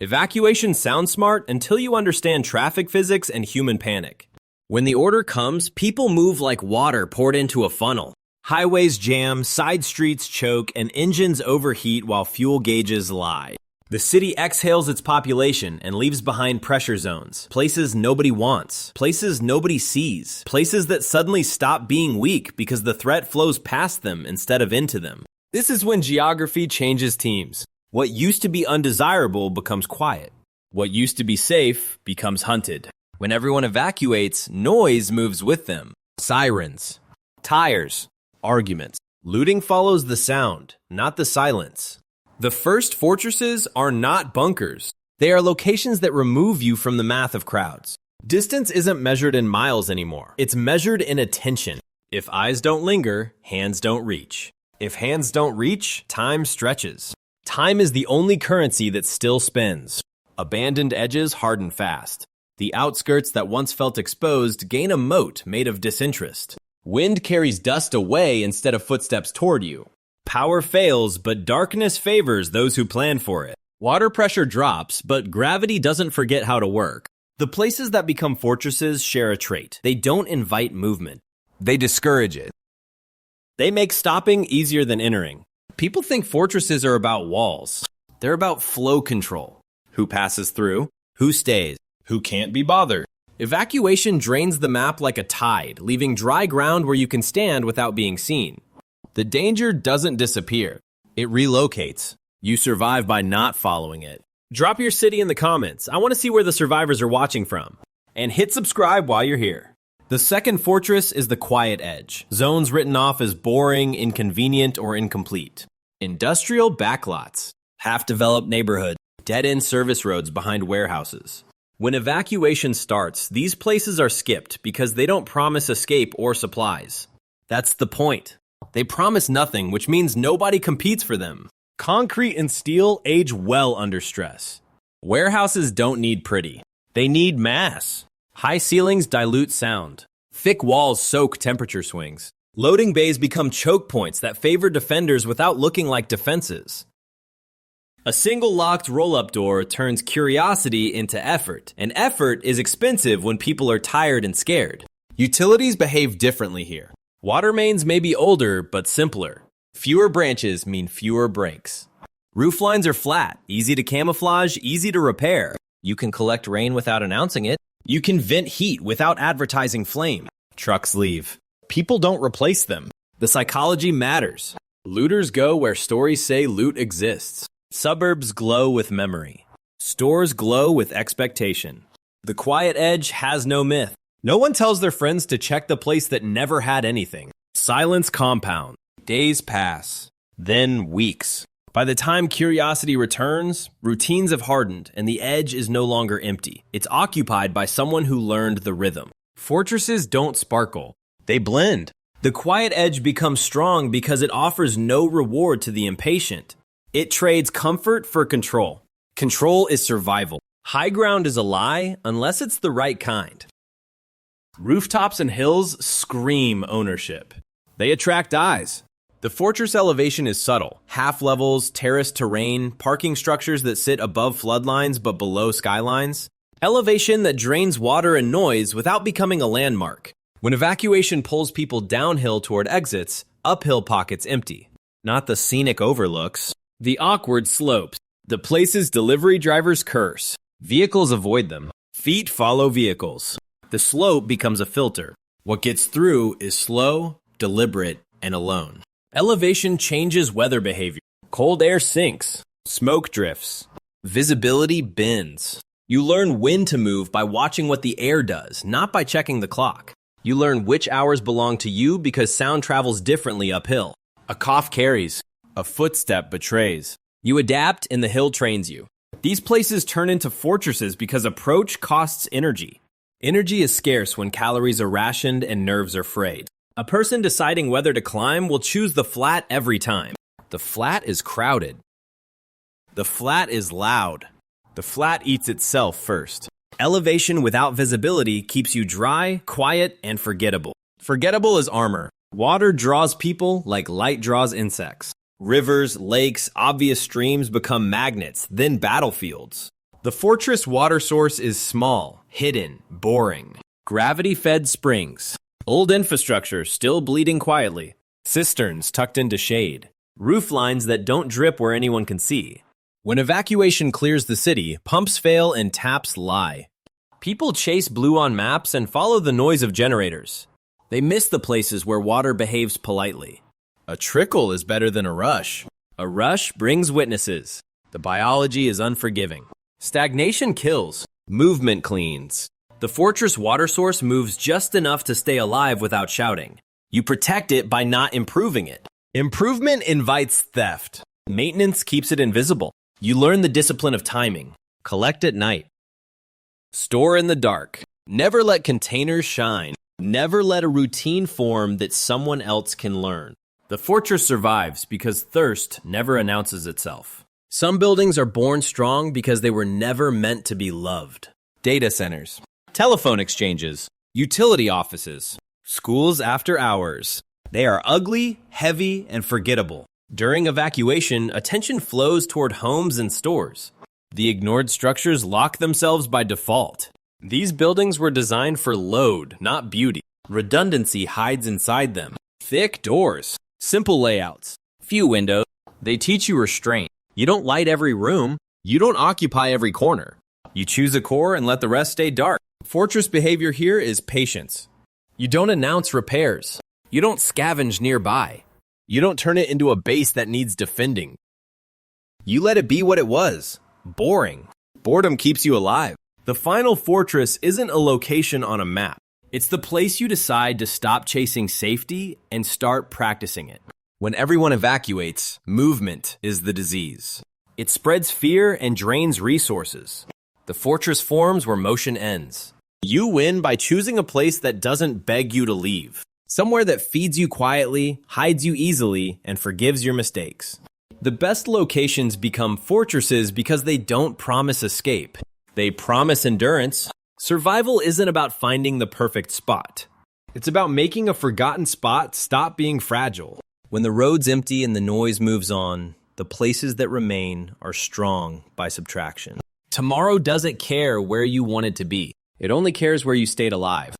Evacuation sounds smart until you understand traffic physics and human panic. When the order comes, people move like water poured into a funnel. Highways jam, side streets choke, and engines overheat while fuel gauges lie. The city exhales its population and leaves behind pressure zones, places nobody wants, places nobody sees, places that suddenly stop being weak because the threat flows past them instead of into them. This is when geography changes teams. What used to be undesirable becomes quiet. What used to be safe becomes hunted. When everyone evacuates, noise moves with them. Sirens, tires, arguments. Looting follows the sound, not the silence. The first fortresses are not bunkers. They are locations that remove you from the math of crowds. Distance isn't measured in miles anymore. It's measured in attention. If eyes don't linger, hands don't reach. If hands don't reach, time stretches. Time is the only currency that still spins. Abandoned edges harden fast. The outskirts that once felt exposed gain a moat made of disinterest. Wind carries dust away instead of footsteps toward you. Power fails, but darkness favors those who plan for it. Water pressure drops, but gravity doesn't forget how to work. The places that become fortresses share a trait. They don't invite movement. They discourage it. They make stopping easier than entering. People think fortresses are about walls. They're about flow control. Who passes through? Who stays? Who can't be bothered? Evacuation drains the map like a tide, leaving dry ground where you can stand without being seen. The danger doesn't disappear. It relocates. You survive by not following it. Drop your city in the comments. I want to see where the survivors are watching from. And hit subscribe while you're here. The second fortress is the quiet edge. Zones written off as boring, inconvenient, or incomplete. Industrial backlots. Half-developed neighborhoods. Dead-end service roads behind warehouses. When evacuation starts, these places are skipped because they don't promise escape or supplies. That's the point. They promise nothing, which means nobody competes for them. Concrete and steel age well under stress. Warehouses don't need pretty. They need mass. High ceilings dilute sound. Thick walls soak temperature swings. Loading bays become choke points that favor defenders without looking like defenses. A single locked roll-up door turns curiosity into effort, and effort is expensive when people are tired and scared. Utilities behave differently here. Water mains may be older, but simpler. Fewer branches mean fewer breaks. Roof lines are flat, easy to camouflage, easy to repair. You can collect rain without announcing it. You can vent heat without advertising flame. Trucks leave. People don't replace them. The psychology matters. Looters go where stories say loot exists. Suburbs glow with memory. Stores glow with expectation. The quiet edge has no myth. No one tells their friends to check the place that never had anything. Silence compounds. Days pass. Then weeks. By the time curiosity returns, routines have hardened and the edge is no longer empty. It's occupied by someone who learned the rhythm. Fortresses don't sparkle. They blend. The quiet edge becomes strong because it offers no reward to the impatient. It trades comfort for control. Control is survival. High ground is a lie unless it's the right kind. Rooftops and hills scream ownership. They attract eyes. The fortress elevation is subtle. Half-levels, terraced terrain, parking structures that sit above floodlines but below skylines. Elevation that drains water and noise without becoming a landmark. When evacuation pulls people downhill toward exits, uphill pockets empty. Not the scenic overlooks. The awkward slopes. The places delivery drivers curse. Vehicles avoid them. Feet follow vehicles. The slope becomes a filter. What gets through is slow, deliberate, and alone. Elevation changes weather behavior. Cold air sinks. Smoke drifts. Visibility bends. You learn when to move by watching what the air does, not by checking the clock. You learn which hours belong to you because sound travels differently uphill. A cough carries. A footstep betrays. You adapt and the hill trains you. These places turn into fortresses because approach costs energy. Energy is scarce when calories are rationed and nerves are frayed. A person deciding whether to climb will choose the flat every time. The flat is crowded. The flat is loud. The flat eats itself first. Elevation without visibility keeps you dry, quiet, and forgettable. Forgettable is armor. Water draws people like light draws insects. Rivers, lakes, obvious streams become magnets, then battlefields. The fortress water source is small, hidden, boring. Gravity-fed springs. Old infrastructure still bleeding quietly. Cisterns tucked into shade. Roof lines that don't drip where anyone can see. When evacuation clears the city, pumps fail and taps lie. People chase blue on maps and follow the noise of generators. They miss the places where water behaves politely. A trickle is better than a rush. A rush brings witnesses. The biology is unforgiving. Stagnation kills. Movement cleans. The fortress water source moves just enough to stay alive without shouting. You protect it by not improving it. Improvement invites theft. Maintenance keeps it invisible. You learn the discipline of timing. Collect at night. Store in the dark. Never let containers shine. Never let a routine form that someone else can learn. The fortress survives because thirst never announces itself. Some buildings are born strong because they were never meant to be loved. Data centers, telephone exchanges, utility offices, schools after hours. They are ugly, heavy, and forgettable. During evacuation, attention flows toward homes and stores. The ignored structures lock themselves by default. These buildings were designed for load, not beauty. Redundancy hides inside them. Thick doors, simple layouts, few windows. They teach you restraint. You don't light every room. You don't occupy every corner. You choose a core and let the rest stay dark. Fortress behavior here is patience. You don't announce repairs. You don't scavenge nearby. You don't turn it into a base that needs defending. You let it be what it was. Boring. Boredom keeps you alive. The final fortress isn't a location on a map. It's the place you decide to stop chasing safety and start practicing it. When everyone evacuates, movement is the disease. It spreads fear and drains resources. The fortress forms where motion ends. You win by choosing a place that doesn't beg you to leave. Somewhere that feeds you quietly, hides you easily, and forgives your mistakes. The best locations become fortresses because they don't promise escape. They promise endurance. Survival isn't about finding the perfect spot. It's about making a forgotten spot stop being fragile. When the road's empty and the noise moves on, the places that remain are strong by subtraction. Tomorrow doesn't care where you wanted to be. It only cares where you stayed alive.